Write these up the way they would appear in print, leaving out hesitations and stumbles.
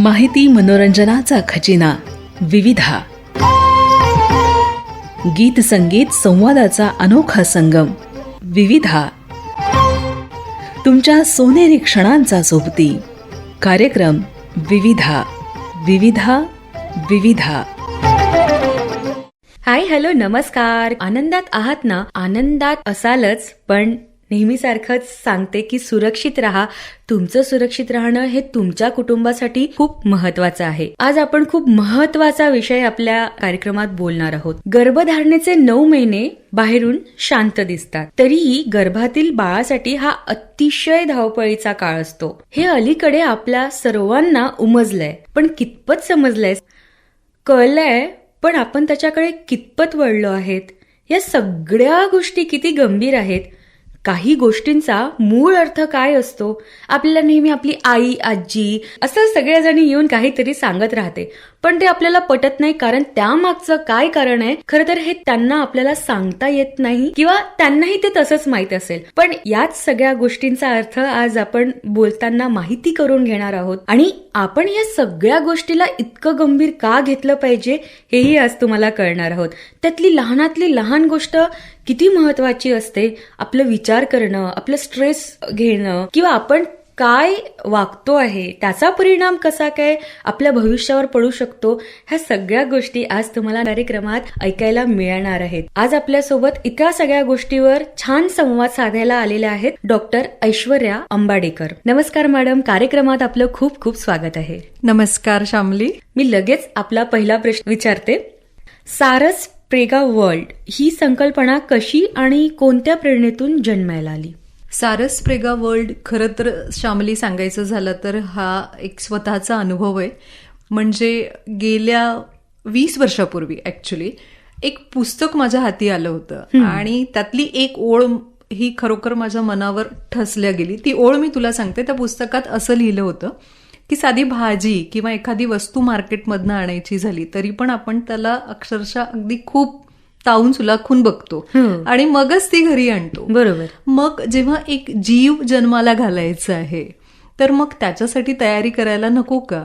माहिती मनोरंजनाचा खजिना विविधा. गीत संगीत संवादाचा अनोखा संगम विविधा. तुमच्या सोनेरी क्षणांचा सोबती कार्यक्रम विविधा. विविधा विविधा. हाय, हॅलो, नमस्कार. आनंदात आहात ना? आनंदात असालच, पण नेहमीसारखंच सांगते की सुरक्षित राहा. तुमचं सुरक्षित राहणं हे तुमच्या कुटुंबासाठी खूप महत्वाचं आहे. आज आपण खूप महत्वाचा विषय आपल्या कार्यक्रमात बोलणार आहोत. गर्भधारणेचे 9 महिने बाहेरून शांत दिसतात, तरीही गर्भातील बाळासाठी हा अतिशय धावपळीचा काळ असतो. हे अलीकडे आपल्या सर्वांना उमजलंय, पण कितपत समजलंय, कळलंय, पण आपण त्याच्याकडे कितपत वळलो आहेत? या सगळ्या गोष्टी किती गंभीर आहेत? काही गोष्टींचा मूळ अर्थ काय असतो? आपल्याला नेहमी आपली आई, आजी असं सगळ्याजणी येऊन काहीतरी सांगत राहते, पण ते आपल्याला पटत नाही. कारण त्यामागचं काय कारण आहे, खरं तर हे त्यांना आपल्याला सांगता येत नाही, किंवा त्यांनाही ते तसंच माहित असेल. पण याच सगळ्या गोष्टींचा अर्थ आज आपण बोलताना माहिती करून घेणार आहोत. आणि आपण या सगळ्या गोष्टीला इतकं गंभीर का घेतलं पाहिजे हेही आज तुम्हाला कळणार आहोत. त्यातली लहानातली लहान गोष्ट किती महत्वाची असते. आपलं विचार करणं, आपलं स्ट्रेस घेणं, किंवा आपण काय वागतो आहे त्याचा परिणाम कसा काय आपल्या भविष्यावर पडू शकतो, ह्या सगळ्या गोष्टी आज तुम्हाला कार्यक्रमात ऐकायला मिळणार आहेत. आज आपल्यासोबत इतक्या सगळ्या गोष्टीवर छान संवाद साधायला आलेल्या आहेत डॉक्टर ऐश्वर्या अंबाडेकर. नमस्कार मॅडम, कार्यक्रमात आपलं खूप खूप स्वागत आहे. नमस्कार श्यामली. मी लगेच आपला पहिला प्रश्न विचारते. सारस प्रेगा वर्ल्ड ही संकल्पना कशी आणि कोणत्या प्रेरणेतून जन्माला आली? सारस प्रेगा वर्ल्ड खरं तर श्यामली सांगायचं झालं तर हा एक स्वतःचा अनुभव आहे. म्हणजे गेल्या 20 वर्षापूर्वी ऍक्च्युली एक पुस्तक माझ्या हाती आलं होतं आणि त्यातली एक ओळ ही खरोखर माझ्या मनावर ठसल्या गेली. ती ओळ मी तुला सांगते. त्या पुस्तकात असं लिहिलं होतं की साधी भाजी किंवा एखादी वस्तू मार्केटमधनं आणायची झाली तरी पण आपण त्याला अक्षरशः अगदी खूप तावून सुलाखून बघतो आणि मगच ती घरी आणतो. बरोबर. मग जेव्हा एक जीव जन्माला घालायचं आहे तर मग त्याच्यासाठी तयारी करायला नको का?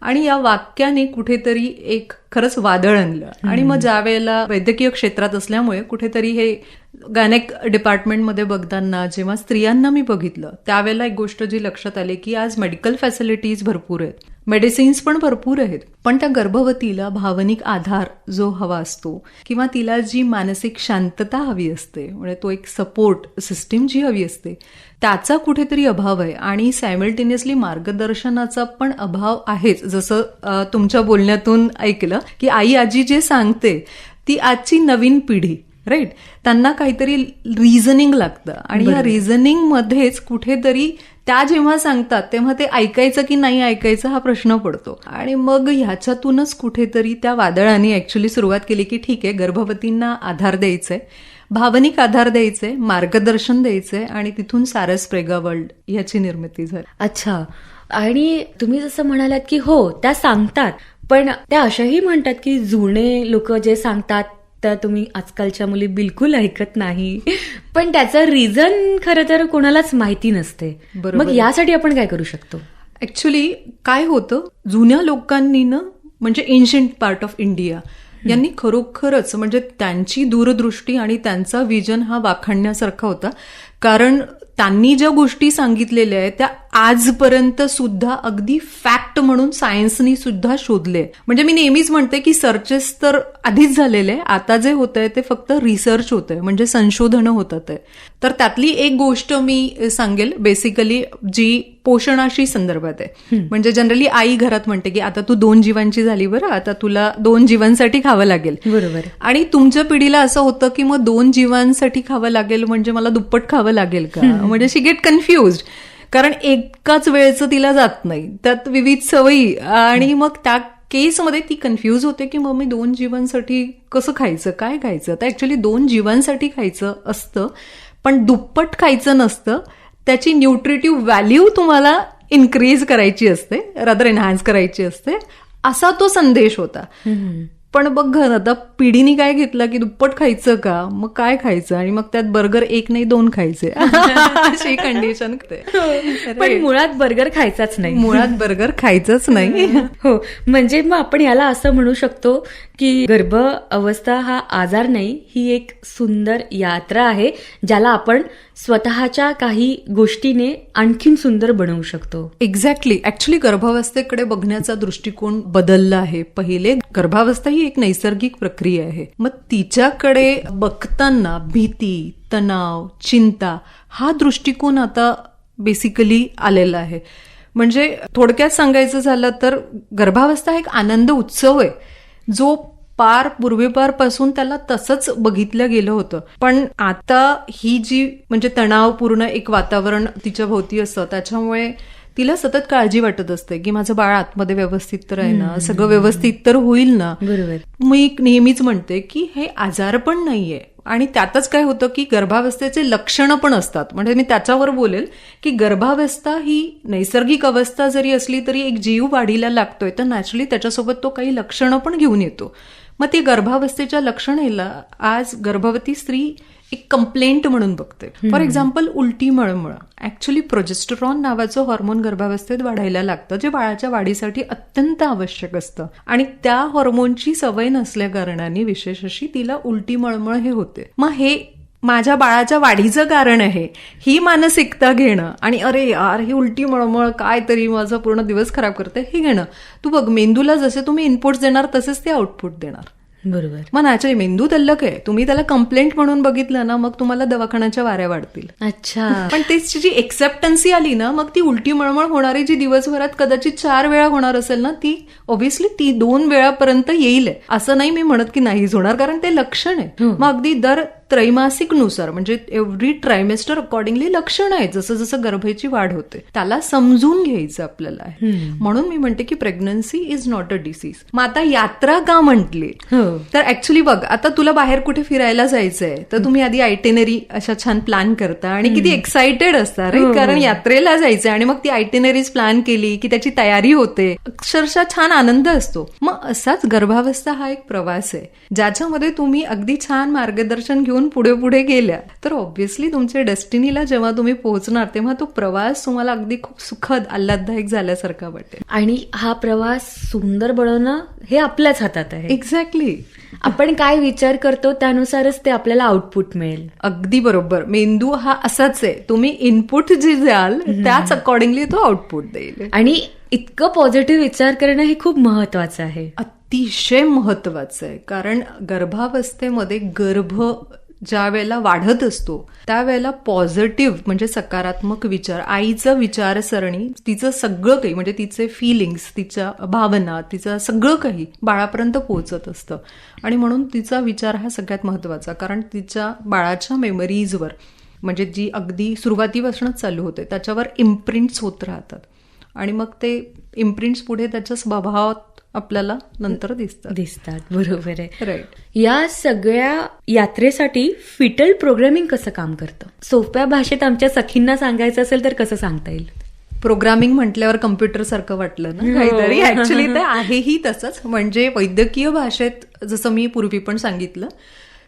आणि या वाक्याने कुठेतरी एक खरंच वादळ आणलं. आणि मग ज्या वेळेला वैद्यकीय क्षेत्रात असल्यामुळे कुठेतरी हे गायनेक डिपार्टमेंटमध्ये बघताना जेव्हा स्त्रियांना मी बघितलं त्यावेळेला एक गोष्ट जी लक्षात आली की आज मेडिकल फॅसिलिटीज भरपूर आहेत, मेडिसिन्स पण भरपूर आहेत, पण त्या गर्भवतीला भावनिक आधार जो हवा असतो किंवा तिला जी मानसिक शांतता हवी असते, म्हणजे तो एक सपोर्ट सिस्टीम जी हवी असते, त्याचा कुठेतरी अभाव आहे. आणि सायमल्टेनियसली मार्गदर्शनाचा पण अभाव आहेच. जसं तुमच्या बोलण्यातून ऐकलं की आई आजी जे सांगते ती आजची नवीन पिढी, राईट, त्यांना काहीतरी रिझनिंग लागतं आणि ह्या रिझनिंग मध्येच कुठेतरी त्या जेव्हा सांगतात तेव्हा ते ऐकायचं की नाही ऐकायचं हा प्रश्न पडतो. आणि मग ह्याच्यातूनच कुठेतरी त्या वादळाने ऍक्च्युली सुरुवात केली की ठीक आहे, गर्भवतींना आधार द्यायचाय, भावनिक आधार द्यायचे, मार्गदर्शन द्यायचंय, आणि तिथून सारस प्रेगा वर्ल्ड ह्याची निर्मिती झाली. अच्छा. आणि तुम्ही जसं म्हणालात की हो त्या सांगतात, पण त्या अशाही म्हणतात की जुने लोक जे सांगतात त्या तुम्ही आजकालच्या मुली बिलकुल ऐकत नाही, पण त्याचं रिझन खरं तर कोणालाच माहिती नसते. मग यासाठी आपण काय करू शकतो? ऍक्च्युली काय होतं, जुन्या लोकांनी ना, म्हणजे एन्शियंट पार्ट ऑफ इंडिया यांनी खरोखरच म्हणजे त्यांची दूरदृष्टी आणि त्यांचा विजन हा वाखाणण्यासारखा होता. कारण त्यांनी ज्या गोष्टी सांगितलेल्या आहेत त्या आजपर्यंत सुद्धा अगदी फॅक्ट म्हणून सायन्सनी सुद्धा शोधले. म्हणजे मी नेहमीच म्हणते की सर्चेस तर आधीच झालेले आहे, आता जे होत आहे ते फक्त रिसर्च होत आहे, म्हणजे संशोधनं होतात आहे. तर त्यातली एक गोष्ट मी सांगेल बेसिकली जी पोषणाशी संदर्भात आहे. म्हणजे जनरली आई घरात म्हणते की आता तू 2 जीवांची झाली बरं, आता तुला 2 जीवांसाठी खावं लागेल. बरोबर. आणि तुमच्या पिढीला असं होतं की मग 2 जीवांसाठी खावं लागेल म्हणजे मला दुप्पट खावं लागेल का? म्हणजे शी गेट कन्फ्युज्ड, कारण एकाच वेळेचं तिला जात नाही, त्यात विविध सवयी, आणि मग त्या केसमध्ये ती कन्फ्यूज होते की मग मी 2 जीवांसाठी कसं खायचं, काय खायचं. तर ऍक्च्युली 2 जीवांसाठी खायचं असतं, पण दुप्पट खायचं नसतं. त्याची न्यूट्रिटिव्ह व्हॅल्यू तुम्हाला इन्क्रीज करायची असते, रादर एनहान्स करायची असते, असा तो संदेश होता. पण बघ घर आता पिढीने काय घेतलं की दुप्पट खायचं का, मग काय खायचं, आणि मग त्यात बर्गर एक नाही 2 खायचे अशी कंडिशन. पण मुळात बर्गर खायचाच नाही. मुळात बर्गर खायचंच नाही. हो, म्हणजे मग आपण याला असं म्हणू शकतो की गर्भ अवस्था हा आजार नाही, ही एक सुंदर यात्रा आहे ज्याला आपण स्वतःच्या काही गोष्टीने आणखीन सुंदर बनवू शकतो. एक्झॅक्टली. ऍक्च्युली गर्भावस्थेकडे बघण्याचा दृष्टिकोन बदलला आहे. पहिले गर्भावस्था ही एक नैसर्गिक प्रक्रिया आहे, मग तिच्याकडे बघताना भीती, तणाव, चिंता हा दृष्टिकोन आता बेसिकली आलेला आहे. म्हणजे थोडक्यात सांगायचं झालं तर गर्भावस्था एक आनंद उत्सव आहे जो पूर्वीपारपासून त्याला तसंच बघितलं गेलं होतं. पण आता ही जी म्हणजे तणावपूर्ण एक वातावरण तिच्या भोवती असतं, त्याच्यामुळे तिला सतत काळजी वाटत असते की माझं बाळ आतमध्ये व्यवस्थित तर आहे ना, सगळं व्यवस्थित तर होईल ना. बरोबर. मी नेहमीच म्हणते की हे आजार पण नाहीये, आणि त्यातच काय होतं की गर्भावस्थेचे लक्षणं पण असतात. म्हणजे मी त्याच्यावर बोलेल की गर्भावस्था ही नैसर्गिक अवस्था जरी असली तरी एक जीव वाढीला लागतोय, तर नॅचरली त्याच्यासोबत तो काही लक्षणं पण घेऊन येतो. मग ती गर्भावस्थेच्या लक्षणेला आज गर्भवती स्त्री एक कंप्लेंट म्हणून बघते. फॉर एक्झाम्पल उलटी मळमळ. ऍक्च्युली प्रोजेस्टेरॉन नावाचं हॉर्मोन गर्भावस्थेत वाढायला लागतं, जे बाळाच्या वाढीसाठी अत्यंत आवश्यक असतं, आणि त्या हॉर्मोनची सवय नसल्या कारणाने विशेष अशी तिला उलटी मळमळ हे होते. मग हे माझ्या बाळाच्या वाढीचं कारण आहे ही मानसिकता घेणं, आणि अरे यार ही उलटी मळमळ काय तरी माझा पूर्ण दिवस खराब करते हे घेणं. तू बघ, मेंदूला जसे तुम्ही इनपुट देणार तसेच ते आउटपुट देणार. बरोबर. मग नॅचरली मेंदू तल्लक आहे, तुम्ही त्याला कंप्लेंट म्हणून बघितलं ना, मग तुम्हाला दवाखान्याच्या वाऱ्या वाढतील. अच्छा. पण त्याची जी एक्सेप्टन्सी आली ना, मग ती उलटी मळमळ होणारी जी दिवसभरात कदाचित 4 वेळा होणार असेल ना, ती ऑब्व्हियसली ती 2 वेळापर्यंत येईल. असं नाही मी म्हणत की नाहीच होणार, कारण ते लक्षण आहे. मग अगदी दर त्रैमासिक नुसार म्हणजे एव्हरी ट्रायमेस्टर अकॉर्डिंगली लक्षण आहे, जसं जसं गर्भाची वाढ होते त्याला समजून घ्यायचं आपल्याला आहे. म्हणून मी म्हणते की pregnancy is not a disease. मग आता यात्रा का म्हटली तर ऍक्च्युली बघ, आता तुला बाहेर कुठे फिरायला जायचंय तर तुम्ही आधी आयटेनरी अशा छान प्लॅन करता आणि किती एक्साइटेड असता रे, कारण यात्रेला जायचंय, आणि मग ती आयटेनरीज प्लॅन केली की त्याची तयारी होते, अक्षरशः छान आनंद असतो. मग असाच गर्भावस्था हा एक प्रवास आहे ज्याच्यामध्ये तुम्ही अगदी छान मार्गदर्शन घेऊन पुढे पुढे गेल्या तर ऑब्व्हियसली तुमच्या डेस्टिनीला जेव्हा तुम्ही पोहोचणार तेव्हा तो प्रवास तुम्हाला अगदी खूप सुखद आल्हाददायक झाल्यासारखा वाटेल. आणि हा प्रवास सुंदर बनवणं हे आपल्याच हातात आहे. एक्झॅक्टली. आपण काय विचार करतो त्यानुसारच ते आपल्याला आउटपुट मिळेल. अगदी बरोबर. मेंदू हा असाच आहे, तुम्ही इनपुट जे द्याल त्याच अकॉर्डिंगली तो आउटपुट देईल. आणि इतकं पॉझिटिव्ह विचार करणं हे खूप महत्वाचं आहे. अतिशय महत्वाचं आहे, कारण गर्भावस्थेमध्ये गर्भ ज्या वेळेला वाढत असतो त्यावेळेला पॉझिटिव्ह म्हणजे सकारात्मक विचार, आईचं विचारसरणी, तिचं सगळं काही म्हणजे तिचे फिलिंग्स, तिच्या भावना, तिचं सगळं काही बाळापर्यंत पोहोचत असतं. आणि म्हणून तिचा विचार हा सगळ्यात महत्वाचा, कारण तिच्या बाळाच्या मेमरीजवर म्हणजे जी अगदी सुरुवातीपासूनच चालू होते त्याच्यावर इम्प्रिंट्स होत राहतात, आणि मग ते इम्प्रिंट्स पुढे त्याच्या स्वभावात आपल्याला नंतर दिसतात. बरोबर आहे. राईट. या सगळ्या यात्रेसाठी फिटल प्रोग्रामिंग कसं काम करतं? सोप्या भाषेत आमच्या सखींना सांगायचं असेल तर कसं सांगता येईल? प्रोग्रामिंग म्हटल्यावर कम्प्युटर सारखं वाटलं ना काहीतरी, ऍक्च्युली ते आहेही तसंच. म्हणजे वैद्यकीय भाषेत जसं मी पूर्वी पण सांगितलं,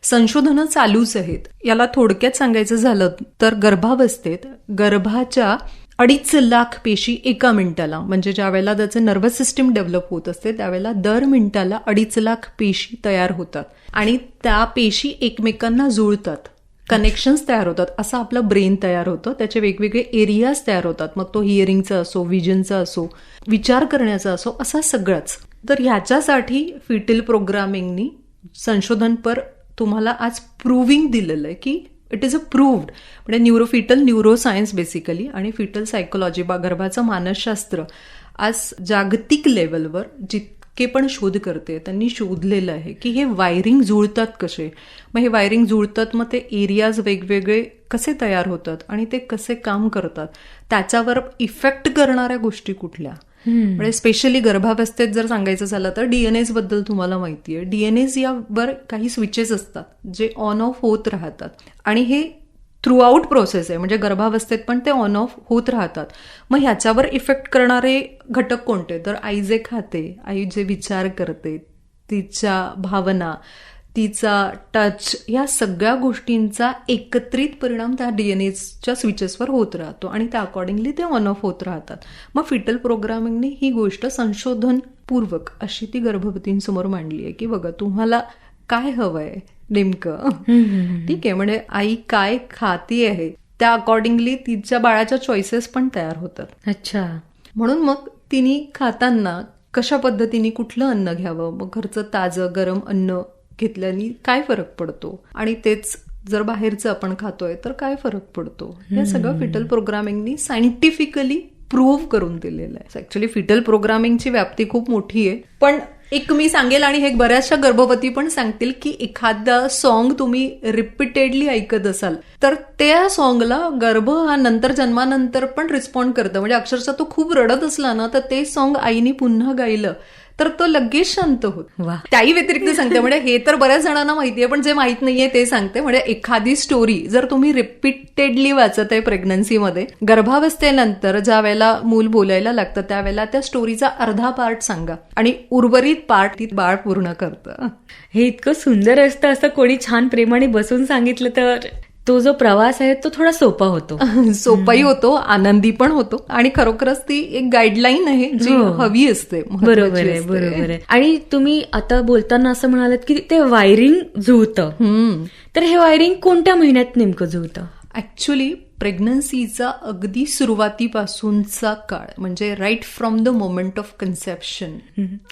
संशोधनं चालूच आहेत. याला थोडक्यात सांगायचं झालं तर गर्भावस्थेत गर्भाच्या 2.5 लाख पेशी एका मिनिटाला, म्हणजे ज्या वेळेला त्याचं नर्वस सिस्टीम डेव्हलप होत असते त्यावेळेला दर मिनिटाला 2.5 लाख पेशी तयार होतात, आणि त्या पेशी एकमेकांना जुळतात, कनेक्शन्स तयार होतात. असं आपलं ब्रेन तयार होतं, त्याचे वेगवेगळे एरियाज तयार होतात, मग तो हिअरिंगचा असो, विजनचा असो, विचार करण्याचा असो, असा सगळंच. तर ह्याच्यासाठी फिटल प्रोग्रामिंगनी संशोधनपर तुम्हाला आज प्रूव्हिंग दिलेलं आहे की इट इज अ प्रूव्ड. म्हणजे फिटल न्यूरोसायन्स बेसिकली आणि फिटल सायकोलॉजी गर्भाचं मानसशास्त्र आज जागतिक लेवलवर जितके पण शोध करते त्यांनी शोधलेलं आहे की हे वायरिंग जुळतात कसे. मग हे वायरिंग जुळतात, मग ते एरियाज वेगवेगळे कसे तयार होतात आणि ते कसे काम करतात, त्याच्यावर इफेक्ट करणाऱ्या गोष्टी कुठल्या. म्हणजे स्पेशली गर्भावस्थेत जर सांगायचं झालं तर डीएनएज बद्दल तुम्हाला माहिती आहे. डीएनएज यावर काही स्विचेस असतात जे ऑन ऑफ होत राहतात, आणि हे थ्रू आउट प्रोसेस आहे, म्हणजे गर्भावस्थेत पण ते ऑन ऑफ होत राहतात. मग ह्याच्यावर इफेक्ट करणारे घटक कोणते, तर आई जे खाते, आई जे विचार करते, तिच्या भावना, तिचा टच, या सगळ्या गोष्टींचा एकत्रित परिणाम त्या डीएनएच्या स्विचेसवर होत राहतो आणि त्या अकॉर्डिंगली ते ऑन ऑफ होत राहतात. मग फिटल प्रोग्रामिंगने ही गोष्ट संशोधनपूर्वक अशी ती गर्भवतींसमोर मांडली आहे की बघा तुम्हाला काय हवंय नेमकं. ठीक आहे, म्हणजे आई काय खाती आहे त्या अकॉर्डिंगली तिच्या बाळाच्या चॉईसेस पण तयार होतात. अच्छा. म्हणून मग तिने खाताना कशा पद्धतीने कुठलं अन्न घ्यावं, मग घरचं ताजं गरम अन्न घेतल्याने काय फरक पडतो आणि तेच जर बाहेरचं आपण खातोय तर काय फरक पडतो, हे सगळं फिटल प्रोग्रामिंगनी सायंटिफिकली प्रूव्ह करून दिलेलं आहे. ऍक्च्युली फिटल प्रोग्रामिंगची व्याप्ती खूप मोठी आहे, पण एक मी सांगेल आणि हे बऱ्याचशा गर्भवती पण सांगतील की एखादा सॉन्ग तुम्ही रिपीटेडली ऐकत असाल तर त्या सॉन्गला गर्भ हा नंतर जन्मानंतर पण रिस्पॉन्ड करतं. म्हणजे अक्षरशः तो खूप रडत असला ना तर ते सॉन्ग आईनी पुन्हा गायलं तर तो लगेच शांत होत. त्याही व्यतिरिक्त सांगते, म्हणजे हे तर बऱ्याच जणांना माहितीये पण जे माहित नाहीये ते सांगते. म्हणजे एखादी स्टोरी जर तुम्ही रिपीटेडली वाचत आहे प्रेग्नन्सीमध्ये, गर्भावस्थेनंतर ज्या वेळेला मूल बोलायला लागतं त्यावेळेला त्या स्टोरीचा अर्धा पार्ट सांगा आणि उर्वरित पार्ट ती बाळ पूर्ण करतं. हे इतकं सुंदर असतं, असं कोणी छान प्रेमाने बसून सांगितलं तर तो जो प्रवास आहे तो थोडा सोपा होतो. सोपाही होतो, आनंदी पण होतो आणि खरोखरच ती एक गाईडलाईन आहे जी हवी असते. बरोबर आहे, बरोबर आहे. आणि तुम्ही आता बोलताना असं म्हणालात की ते वायरिंग जुळतं, तर हे वायरिंग कोणत्या महिन्यात नेमकं जुळतं? ऍक्च्युली प्रेग्नन्सीचा अगदी सुरुवातीपासूनचा काळ म्हणजे right from the moment of conception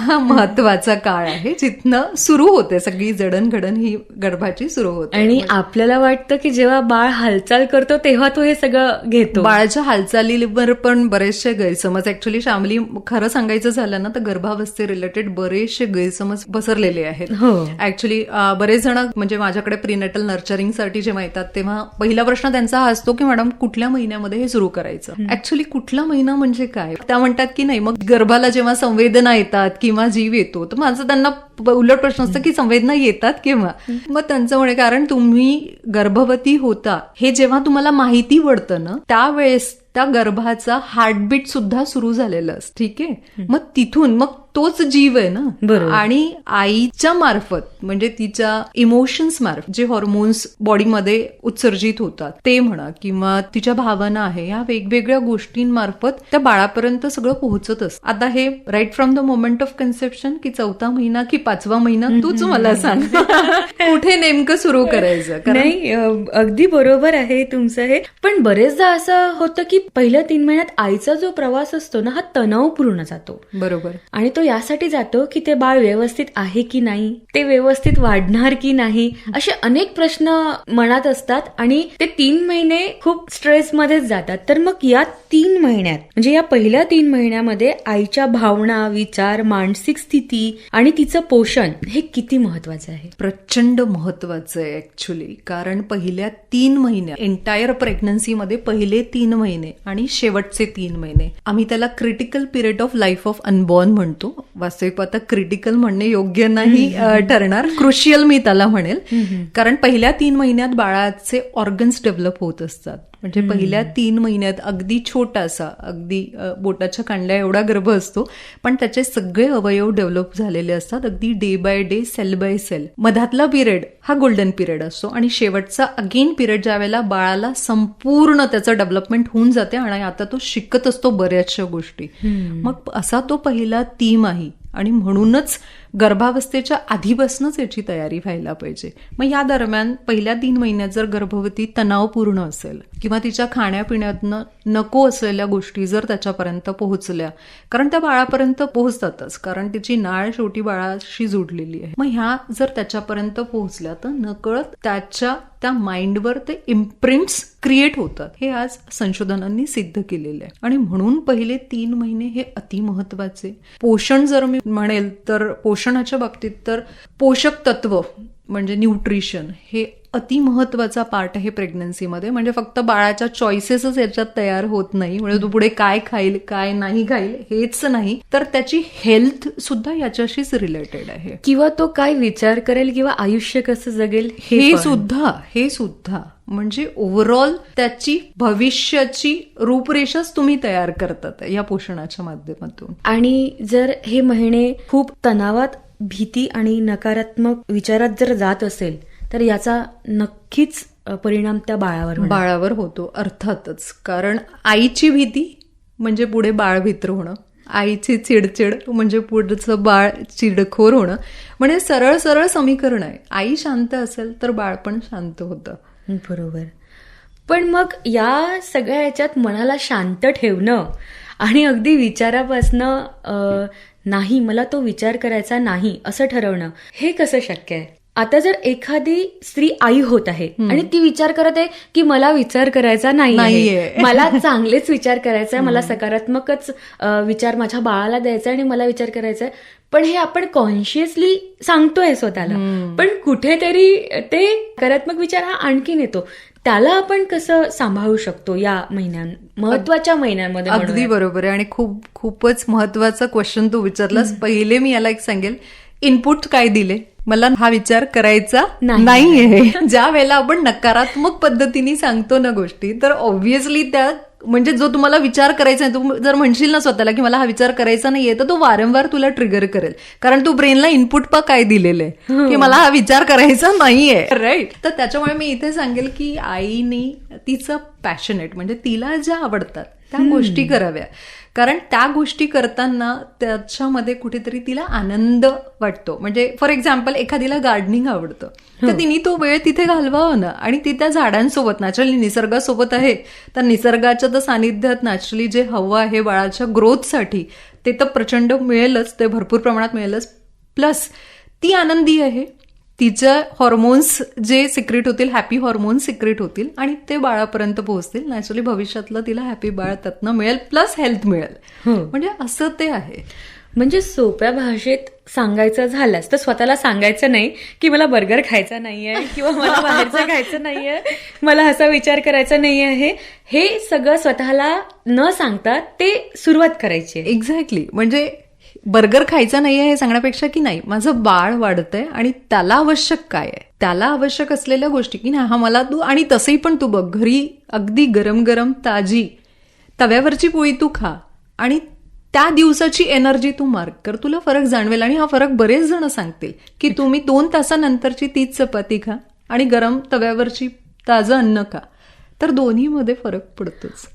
हा महत्वाचा काळ आहे, जिथनं सुरू होते सगळी जडणघडण ही गर्भाची सुरू होते. आणि आपल्याला वाटतं की जेव्हा बाळ हालचाल करतो तेव्हा तो हे सगळं घेतो. बाळाच्या हालचालीवर पण बरेचसे गैरसमज, ऍक्च्युली श्यामली खरं सांगायचं झालं ना तर गर्भावस्थे रिलेटेड बरेचसे गैरसमज पसरलेले आहेत. ऍक्च्युली बरेच जण म्हणजे माझ्याकडे प्रीनेटल नर्चरिंगसाठी जेव्हा येतात तेव्हा पहिला प्रश्न त्यांचा हा असतो की मॅडम कुठल्या महिन्यामध्ये हे सुरू करायचं. ऍक्च्युली कुठला महिना म्हणजे काय, त्या म्हणतात की नाही मग गर्भाला जेव्हा संवेदना येतात किंवा जीव येतो, तर माझं त्यांना उलट प्रश्न असतं की संवेदना येतात केव्हा. मग त्यांचं म्हणे कारण तुम्ही गर्भवती होता हे जेव्हा तुम्हाला माहिती पडतं ना त्यावेळेस त्या गर्भाचा हार्टबीट सुद्धा सुरू झालेलं असतं. ठीक आहे, मग तिथून मग तोच जीव आहे ना, आणि आईच्या मार्फत म्हणजे तिच्या इमोशन्स मार्फत जे हॉर्मोन्स बॉडीमध्ये उत्सर्जित होतात ते म्हणा किंवा तिच्या भावना आहे, या वेगवेगळ्या गोष्टींमार्फत त्या बाळापर्यंत सगळं पोहोचत असतं. आता हे right from the moment of conception की 4था महिना की 5वा महिना, तूच मला सांग कुठे नेमकं सुरू करायचं. नाही, अगदी बरोबर आहे तुमचं हे. पण बरेचदा असं होतं की पहिल्या 3 महिन्यात आईचा जो प्रवास असतो ना हा तणावपूर्ण जातो. बरोबर. आणि तो यासाठी जातो की ते बाळ व्यवस्थित आहे की नाही, ते व्यवस्थित वाढणार की नाही, असे अनेक प्रश्न मनात असतात आणि ते 3 महिने खूप स्ट्रेसमध्येच जातात. तर मग या 3 महिन्यात म्हणजे या पहिल्या 3 महिन्यामध्ये आईच्या भावना, विचार, मानसिक स्थिती आणि तिचं पोषण हे किती महत्वाचं आहे? प्रचंड महत्वाचं आहे ऍक्च्युली. कारण पहिल्या 3 महिन्यात एंटायर प्रेग्नन्सीमध्ये पहिले 3 महिने आणि शेवटचे 3 महिने आम्ही त्याला critical period of life of unborn म्हणतो. वास्तविक आता क्रिटिकल म्हणणे योग्य नाही ठरणार, क्रुशियल मी त्याला म्हणेल. कारण पहिल्या 3 महिन्यात बाळाचे ऑर्गन्स डेव्हलप होत असतात. म्हणजे पहिल्या 3 महिन्यात अगदी छोटासा, अगदी बोटाच्या कांड्या एवढा गर्भ असतो पण त्याचे सगळे अवयव डेव्हलप झालेले असतात, अगदी day by day, cell by cell. मधातला पिरियड हा गोल्डन पिरियड असतो आणि शेवटचा अगेन पिरियड ज्या वेळेला बाळाला संपूर्ण त्याचं डेव्हलपमेंट होऊन जाते आणि आता तो शिकत असतो बऱ्याचशा गोष्टी. मग असा तो पहिला तिमाही आणि म्हणूनच गर्भावस्थेच्या आधीपासूनच याची तयारी व्हायला पाहिजे. मग या दरम्यान पहिल्या 3 महिन्यात जर गर्भवती तणावपूर्ण असेल किंवा तिच्या खाण्यापिण्यातनं नको असलेल्या गोष्टी जर त्याच्यापर्यंत पोहोचल्या, कारण त्या बाळापर्यंत पोहोचतातच, कारण तिची नाळ शेवटी बाळाशी जोडलेली आहे, मग ह्या जर त्याच्यापर्यंत पोहोचल्या तर नकळत त्या माइंडवर ते इम्प्रिंट्स क्रिएट होतात. हे आज संशोधनांनी सिद्ध केलेलं आहे. आणि म्हणून पहिले 3 महिने हे अतिमहत्वाचे. पोषण जर मी म्हणेल तर पोषणाच्या बाबतीत तर पोषक तत्व म्हणजे न्यूट्रिशन हे अतिमहत्वाचा पार्ट आहे प्रेग्नन्सीमध्ये. म्हणजे फक्त बाळाच्या चॉईसेसच याच्यात तयार होत नाही, म्हणजे तो पुढे काय खाईल काय नाही खाईल हेच नाही, तर त्याची हेल्थ सुद्धा याच्याशीच रिलेटेड आहे. किंवा तो काय विचार करेल किंवा आयुष्य कसं जगेल हे सुद्धा म्हणजे ओव्हरऑल त्याची भविष्याची रूपरेषाच तुम्ही तयार करतात या पोषणाच्या माध्यमातून. आणि जर हे महिने खूप तणावात भीती आणि नकारात्मक विचारात जर जात असेल तर याचा नक्कीच परिणाम त्या बाळावर होणार. बाळावर होतो अर्थातच. कारण आईची भीती म्हणजे पुढे बाळ भित्र होणं, आईची चिडचिड म्हणजे पुढचं बाळ चिडखोर होणं. म्हणजे सरळ सरळ समीकरण आहे. आई शांत असेल तर बाळ पण शांत होतं. बरोबर. पण मग या सगळ्या याच्यात मनाला शांत ठेवणं आणि अगदी विचारापासनं नाही मला तो विचार करायचा नाही असं ठरवणं हे कसं शक्य आहे? आता जर एखादी स्त्री आई होत आहे आणि ती विचार करत आहे की मला विचार करायचा नाहीये, मला चांगलेच विचार करायचा आहे, मला सकारात्मकच विचार माझ्या बाळाला द्यायचा आणि मला विचार करायचा आहे, पण हे आपण कॉन्शियसली सांगतोय स्वतःला, पण कुठेतरी ते सकारात्मक विचार हा आणखीन येतो. त्याला आपण कसं सांभाळू शकतो या महत्वाच्या महिन्यांमध्ये? अगदी बरोबर आहे. आणि खूपच महत्वाचा क्वेश्चन तू विचारलास. पहिले मी याला एक सांगेल, इनपुट काय दिले, मला हा विचार करायचा नाहीये. ज्या वेळेला आपण नकारात्मक पद्धतीने सांगतो ना गोष्टी, तर ऑब्व्हियसली त्या म्हणजे जो तुम्हाला विचार करायचा आहे, तू जर म्हणशील ना स्वतःला की मला हा विचार करायचा नाहीये, तर तो वारंवार तुला ट्रिगर करेल. कारण तू ब्रेनला इनपुट काय दिलेलं आहे की मला हा विचार करायचा नाहीये, राईट? तर त्याच्यामुळे मी इथे सांगेल की आईने तिचं पॅशनेट म्हणजे तिला ज्या आवडतात त्या गोष्टी कराव्या. कारण त्या गोष्टी करताना त्याच्यामध्ये कुठेतरी तिला आनंद वाटतो. म्हणजे फॉर एक्झाम्पल एखादीला गार्डनिंग आवडतं, तर तिने तो वेळ तिथे घालवावा ना. आणि ती त्या झाडांसोबत नॅचरली निसर्गासोबत आहे, तर निसर्गाच्या तर सानिध्यात नॅचरली जे हवं आहे बाळाच्या ग्रोथसाठी ते तर प्रचंड मिळेलच, ते भरपूर प्रमाणात मिळेलच. प्लस ती आनंदी आहे, तिचं हॉर्मोन्स जे सिक्रेट होतील, हॅपी हॉर्मोन्स सिक्रेट होतील आणि ते बाळापर्यंत पोहोचतील. नॅचरली भविष्यातलं तिला हॅपी बाळ त्यातनं मिळेल, प्लस हेल्थ मिळेल. म्हणजे असं ते आहे. म्हणजे सोप्या भाषेत सांगायचं झालंच तर स्वतःला सांगायचं नाही की मला बर्गर खायचा नाहीये किंवा मला बाहेरचं खायचं नाहीये, मला असा विचार करायचा नाहीये. हे सगळं स्वतःला न सांगता ते सुरुवात करायची. एक्झॅक्टली. म्हणजे बर्गर खायचा नाहीये हे सांगण्यापेक्षा की नाही, माझं बाळ वाढतंय आणि त्याला आवश्यक काय आहे, त्याला आवश्यक असलेल्या गोष्टी की नाही हा मला तू. आणि तसंही पण तू बघ, घरी अगदी गरम गरम ताजी तव्यावरची पोळी तू खा आणि त्या दिवसाची एनर्जी तू मार्क कर, तुला फरक जाणवेल. आणि हा फरक बरेच जण सांगतील की तुम्ही 2 तासानंतरची तीच चपाती खा आणि गरम तव्यावरची ताजं अन्न खा, तर दोन्हीमध्ये फरक पडतोच.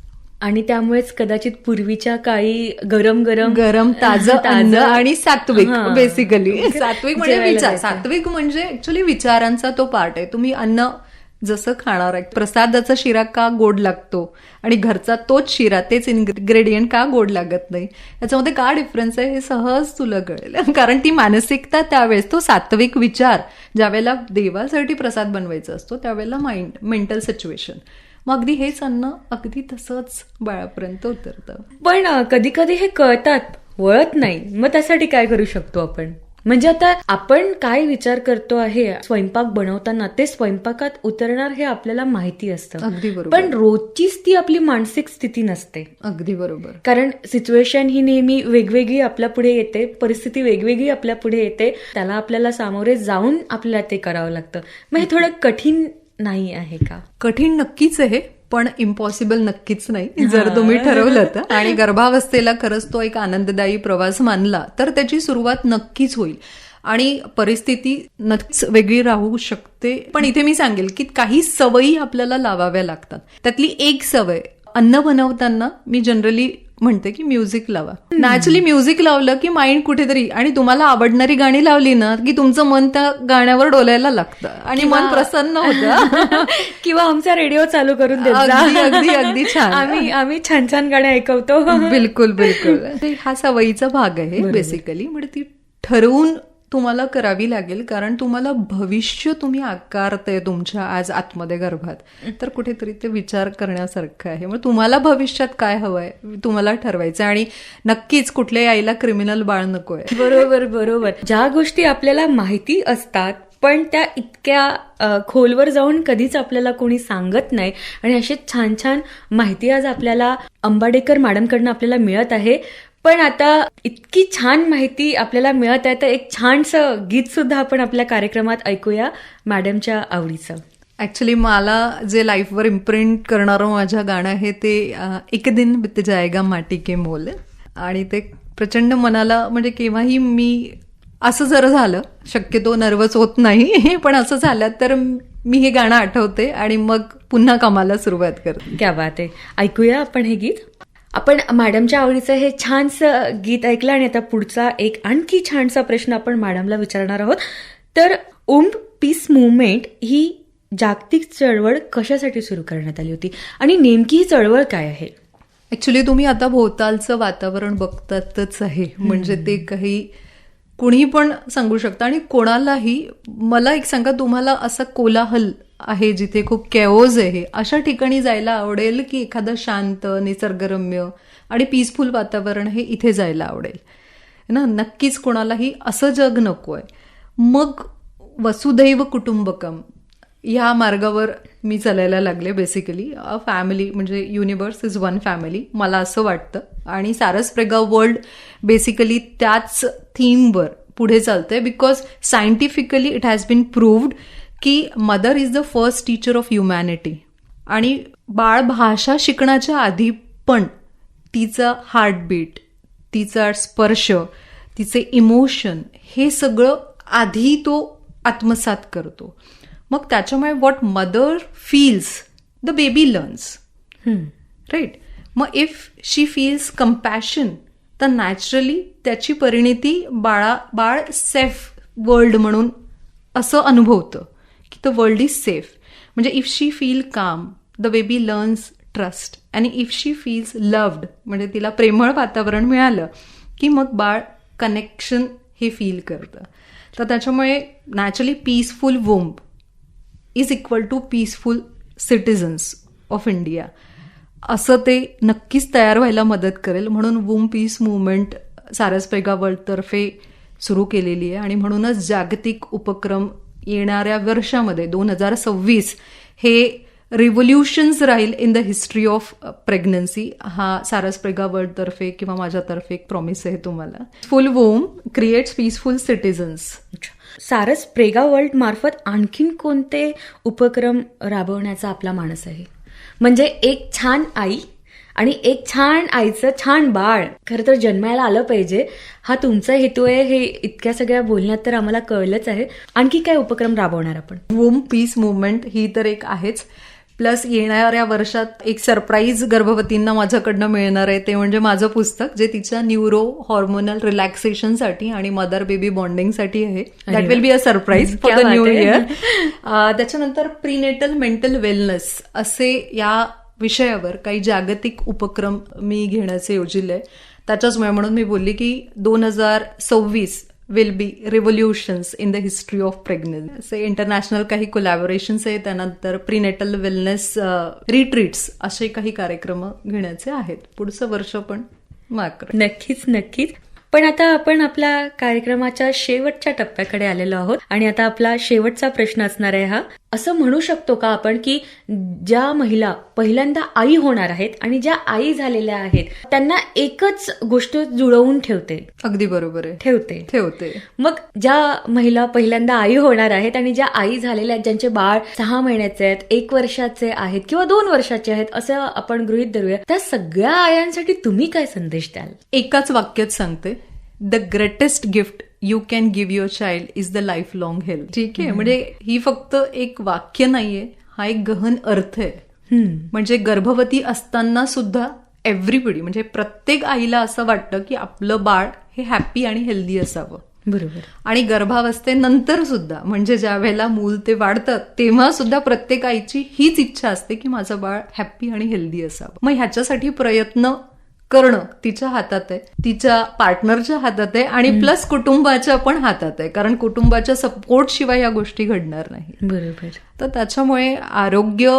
आणि त्यामुळेच कदाचित पूर्वीच्या काळी गरम ताजं अन्न आणि सात्विक, बेसिकली सात्विक म्हणजे विचार. सात्विक म्हणजे ऍक्च्युअली विचारांचा तो पार्ट आहे. तुम्ही अन्न जसं खाणार आहे, प्रसादाचा शिरा का गोड लागतो आणि घरचा तोच शिरा तेच इन्ग्रेडियंट का गोड लागत नाही, याच्यामध्ये का डिफरन्स आहे हे सहज तुला कळेल. कारण ती मानसिकता त्यावेळेस, तो सात्विक विचार ज्यावेळेला देवासाठी प्रसाद बनवायचा असतो त्यावेळेला मेंटल सिच्युएशन, मग अगदी हेच अन्न अगदी तसंच बाळापर्यंत उतरतं. पण कधी कधी हे कळतात, वळत नाही. मग त्यासाठी काय करू शकतो आपण? म्हणजे आता आपण काय विचार करतो आहे स्वयंपाक बनवताना, ते स्वयंपाकात उतरणार हे आपल्याला माहिती असतं. अगदी बरोबर. पण रोजचीच ती आपली मानसिक स्थिती नसते. अगदी बरोबर. कारण सिच्युएशन ही नेहमी वेगवेगळी आपल्या पुढे येते, परिस्थिती वेगवेगळी आपल्या पुढे येते, त्याला आपल्याला सामोरे जाऊन आपल्याला ते करावं लागतं. मग हे थोडं कठीण नाही आहे का? कठीण नक्कीच आहे, पण इम्पॉसिबल नक्कीच नाही जर तुम्ही ठरवलं तर. आणि गर्भावस्थेला खरंच तो एक आनंददायी प्रवास मानला तर त्याची सुरुवात नक्कीच होईल. आणि परिस्थिती नक्कीच वेगळी राहू शकते, पण इथे मी सांगेल की काही सवयी आपल्याला लावाव्या लागतात. त्यातली एक सवय, अन्न बनवताना मी जनरली म्हणते की म्युझिक लावा. नॅचरली म्युझिक लावलं की माइंड कुठेतरी, आणि तुम्हाला आवडणारी गाणी लावली ना की तुमचं मन त्या गाण्यावर डोलायला लागतं आणि मन प्रसन्न होतं. किंवा आमचा रेडिओ चालू करून देत जा. अगदी अगदी छान. आम्ही छान छान गाणे ऐकवतो. बिलकुल बिलकुल. हा सवयीचा भाग आहे बेसिकली. म्हणजे ती ठरवून तुम्हाला करावी लागेल, कारण तुम्हाला भविष्य तुम्ही आकारताय तुमच्या आज आतमध्ये गर्भात, तर कुठेतरी ते विचार करण्यासारखं आहे. मग तुम्हाला भविष्यात काय हवंय तुम्हाला ठरवायचं. आणि नक्कीच कुठल्याही आईला क्रिमिनल बाळ नकोय. बरोबर. ज्या गोष्टी आपल्याला माहिती असतात पण त्या इतक्या खोलवर जाऊन कधीच आपल्याला कोणी सांगत नाही, आणि अशी छान छान माहिती आज आपल्याला अंबाडेकर मॅडमकडनं आपल्याला मिळत आहे. पण आता इतकी छान माहिती आपल्याला मिळत आहे, तर एक छानसं गीत सुद्धा आपण आपल्या कार्यक्रमात ऐकूया मॅडमच्या आवडीचं. ऍक्च्युली मला जे लाईफवर इम्प्रिंट करणारं माझं गाणं आहे ते एक दिन बीत जाएगा माटी के मोल. आणि ते प्रचंड मनाला, म्हणजे केव्हाही मी असं जर झालं, शक्यतो नर्वस होत नाही, पण असं झालं तर मी हे गाणं आठवते आणि मग पुन्हा कामाला सुरुवात करते. क्या बात आहे. ऐकूया आपण हे गीत. आपण मॅडमच्या आवडीचं हे छानसं गीत ऐकलं आणि आता पुढचा एक आणखी छानसा प्रश्न आपण मॅडमला विचारणार आहोत. तर उम्ब पीस मुवमेंट ही जागतिक चळवळ कशासाठी सुरू करण्यात आली होती आणि नेमकी ही चळवळ काय आहे? ऍक्च्युली तुम्ही आता भोवतालचं वातावरण बघतातच आहे, म्हणजे ते काही कुणी पण सांगू शकतं आणि कोणालाही. मला एक सांगा, तुम्हाला असा कोलाहल आहे जिथे खूप केओज आहे अशा ठिकाणी जायला आवडेल की एखादं शांत निसर्गरम्य आणि पीसफुल वातावरण आहे इथे जायला आवडेल ना? नक्कीच कोणालाही असं जग नकोय. मग वसुधैव कुटुंबकम ह्या मार्गावर मी चालायला लागले. बेसिकली फॅमिली म्हणजे युनिवर्स इज वन फॅमिली, मला असं वाटतं. आणि सारसप्रेगा वर्ल्ड बेसिकली त्याच थीमवर पुढे चालतंय, because scientifically it has been proved की mother is the first teacher of humanity. आणि बाळ भाषा शिकण्याच्या आधी पण तिचा हार्टबीट, तिचा स्पर्श, तिचे इमोशन हे सगळं आधी तो आत्मसात करतो. मग त्याच्यामुळे what mother feels the baby learns, right? मग इफ शी फील्स कंपॅशन तर नॅचरली त्याची परिणिती बाळ सेफ वर्ल्ड म्हणून असं अनुभवतं की द वर्ल्ड इज सेफ. म्हणजे if she feel calm the baby learns trust, आणि इफ शी फील्स लव्ड म्हणजे तिला प्रेमळ वातावरण मिळालं की मग बाळ कनेक्शन हे फील करतं. तर त्याच्यामुळे naturally peaceful womb is equal to peaceful citizens of India असं ते नक्कीच तयार व्हायला मदत करेल. म्हणून वुम पीस मुवमेंट सारसप्रेगा वर्ल्डतर्फे सुरू केलेली आहे. आणि म्हणूनच जागतिक उपक्रम येणाऱ्या वर्षामध्ये 2026 हे रिव्होल्युशन्स राहील in the history of pregnancy. हा सारसप्रेगा वर्ल्डतर्फे किंवा माझ्यातर्फे एक प्रॉमिस आहे तुम्हाला. Full womb creates peaceful citizens. सारसप्रेगा वर्ल्ड मार्फत आणखीन कोणते उपक्रम राबवण्याचा आपला मानस आहे? म्हणजे एक छान आई आणि एक छान आईचं छान बाळ खरं तर जन्मायला आलं पाहिजे, हा तुमचा हेतू आहे. हे इतक्या सगळ्या बोलण्यात तर आम्हाला कळलंच आहे. आणखी काय उपक्रम राबवणार आपण? वूम पीस मुवमेंट ही तर एक आहेच, प्लस येणाऱ्या वर्षात एक सरप्राईज गर्भवतींना माझ्याकडनं मिळणार आहे. ते म्हणजे माझं पुस्तक जे तिच्या न्यूरो हॉर्मोनल रिलॅक्सेशनसाठी आणि मदर बेबी बॉन्डिंगसाठी आहे. That will be a surprise for the new year. त्याच्यानंतर प्रीनेटल मेंटल वेलनेस असे या विषयावर काही जागतिक उपक्रम मी घेण्याचे योजिले. त्याच्याचमुळे म्हणून मी बोलली की 2026 will be revolutions in the history of pregnancy. असे इंटरनॅशनल काही कोलॅबोरेशन्स आहेत. त्यानंतर प्रीनेटल वेलनेस रिट्रीट्स असे काही कार्यक्रम घेण्याचे आहेत. पुढचं वर्ष पण मात्र नक्कीच नक्कीच. पण आता आपण आपल्या कार्यक्रमाच्या शेवटच्या टप्प्याकडे आलेलो आहोत आणि आता आपला शेवटचा प्रश्न असणार आहे हा. असं म्हणू शकतो का आपण की ज्या महिला पहिल्यांदा आई होणार आहेत आणि ज्या आई झालेल्या आहेत त्यांना एकच गोष्ट जुळवून ठेवते? अगदी बरोबर आहे, ठेवते. मग ज्या महिला पहिल्यांदा आई होणार आहेत आणि ज्या आई झालेल्या आहेत, ज्यांचे बाळ 6 महिन्याचे आहेत, 1 वर्षाचे आहेत किंवा 2 वर्षाचे आहेत असं आपण गृहीत धरूया, त्या सगळ्या आयांसाठी तुम्ही काय संदेश द्याल? एकाच वाक्यात सांगते, the greatest gift you can give your child is the life long health. ठीक आहे, म्हणजे ही फक्त एक वाक्य नाहीये, हा एक गहन अर्थ आहे. म्हणजे गर्भवती असताना सुद्धा एव्हरीबडी म्हणजे प्रत्येक आईला असं वाटतं की आपलं बाळ हे हॅपी आणि हेल्दी असावं. बरोबर. आणि गर्भावस्थेनंतर सुद्धा म्हणजे ज्या वेळेला मूल ते वाढतं तेव्हा सुद्धा प्रत्येक आईची हीच इच्छा असते की माझं बाळ हॅपी आणि हेल्दी असावं. मग ह्याच्यासाठी प्रयत्न करणं तिच्या हातात आहे, तिच्या पार्टनरच्या हातात आहे आणि प्लस कुटुंबाच्या पण हातात आहे. कारण कुटुंबाच्या सपोर्ट शिवाय या गोष्टी घडणार नाही. बरोबर. तर त्याच्यामुळे आरोग्य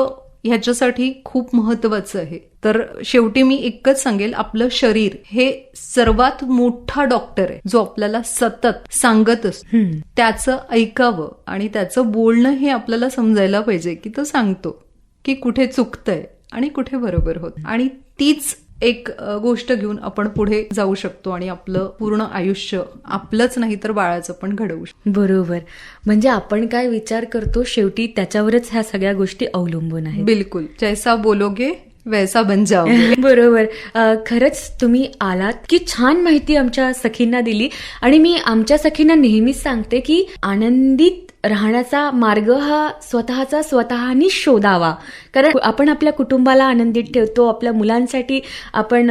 ह्याच्यासाठी खूप महत्वाचं आहे. तर शेवटी मी एकच सांगेल, आपलं शरीर हे सर्वात मोठा डॉक्टर आहे जो आपल्याला सतत सांगत असतो. त्याचं ऐकावं आणि त्याचं बोलणं हे आपल्याला समजायला पाहिजे की तो सांगतो की कुठे चुकतंय आणि कुठे बरोबर होत. आणि तीच एक गोष्ट घेऊन आपण पुढे जाऊ शकतो आणि आपलं पूर्ण आयुष्य आपलंच नाही तर बाळाचं पण घडवू शकतो. बरोबर. म्हणजे आपण काय विचार करतो शेवटी त्याच्यावरच ह्या सगळ्या गोष्टी अवलंबून आहेत. बिलकुल. जैसा बोलोगे वैसा बन जाओगे. बरोबर. खरंच तुम्ही आलात की छान माहिती आमच्या सखींना दिली. आणि मी आमच्या सखींना नेहमीच सांगते की आनंदित राहण्याचा मार्ग हा स्वतःनी शोधावा. कारण आपण आपल्या कुटुंबाला आनंदित ठेवतो, आपल्या मुलांसाठी आपण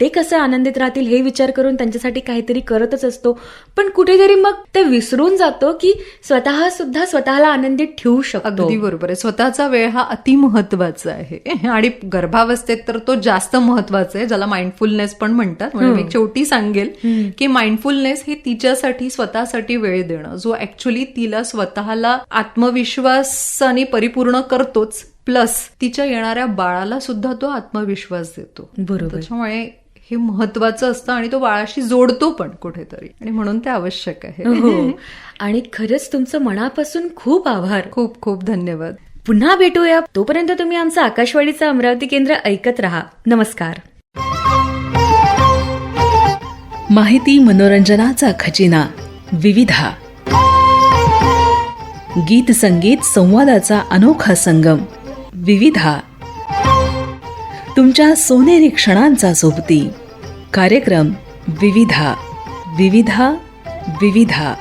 ते कसं आनंदित राहतील हे विचार करून त्यांच्यासाठी काहीतरी करतच असतो. पण कुठेतरी मग ते विसरून जातो की स्वतः सुद्धा स्वतःला आनंदित ठेवू शकतो. अगदी बरोबर आहे. स्वतःचा वेळ हा अति महत्वाचा आहे आणि गर्भावस्थेत तर तो जास्त महत्वाचा आहे, ज्याला माइंडफुलनेस पण म्हणतात. म्हणजे मी शेवटी सांगेल की माइंडफुलनेस हे तिच्यासाठी स्वतःसाठी वेळ देणं, जो ऍक्च्युली तिला स्वतःला आत्मविश्वासाने परिपूर्ण करतोच, प्लस तिच्या येणाऱ्या बाळाला सुद्धा तो आत्मविश्वास देतो. बरोबर. त्याच्यामुळे हे महत्वाचं असतं आणि तो बाळाशी जोडतो पण कुठेतरी, आणि म्हणून ते आवश्यक आहे. हो. आणि खरंच तुमचं मनापासून खूप आभार. खूप खूप धन्यवाद. पुन्हा भेटूया. तोपर्यंत तुम्ही आमचं आकाशवाणीचं अमरावती केंद्र ऐकत राहा. नमस्कार. माहिती मनोरंजनाचा खजिना विविधा. गीत संगीत संवादाचा अनोखा संगम विविधा. तुमच्या सोनेरी क्षणांचा सोबती कार्यक्रम विविधा. विविधा विविधा.